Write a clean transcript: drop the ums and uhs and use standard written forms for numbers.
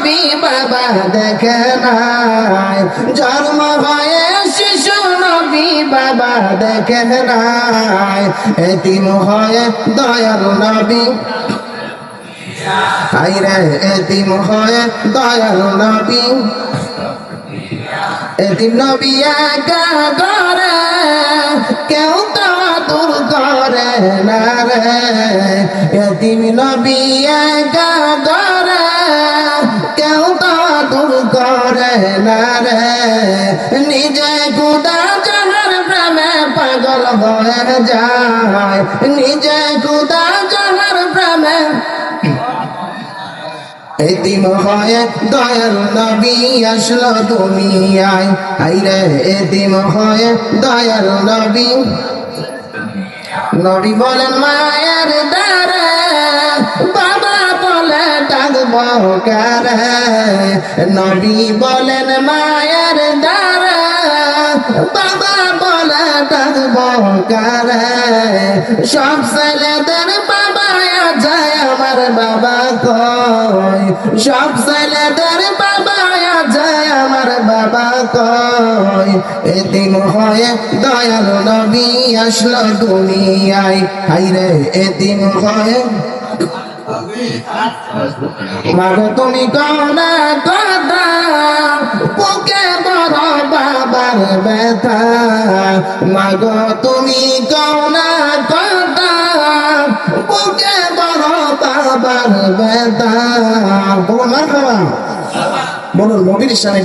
নবী বাবা দেখে নাই, জন্ম হয়ে শিশু নবী বাবা দেখে নাই, এতিম হয়ে দয়াল নবী আইরে এতিম হয়ে দয়াল নবী, এতিম নবী একা করে কেউ তো দূর করে না রে, এতিম নবী একা করে কেউ তো দূর করে না রে, নিজে খুদা জাহার প্রেমে পাগল হয়ে যায়, নিজে খুদা জাহার প্রেমে এতিম হয়ে দয়াল নবী আসলো দুনিয়ায়, আইরে এতিম হয়ে দয়াল নবী, নবী বলেন মায়ের দ্বারে বাবা বলে ডাকবো কারে, নবী বলেন মায়ের দ্বারে বাবা বলে ডাকবো কারে, সব ছেলেদের বাবা যায় আমার বাবা কই, সব ছেলেদের বাবা যায় আমার বাবা কই, এতিম হয়ে দয়াল নবী আসলো দুনিয়ায়, হাইরে এতিম হয়ে মাগো তুমি কোনা কথা বুকে বড় বাবার ব্যথা, মাগো তুমি কোনা কথা বুকে বড় বাবার ব্যথা, বলো না বাবা, বলো নবীর সামনে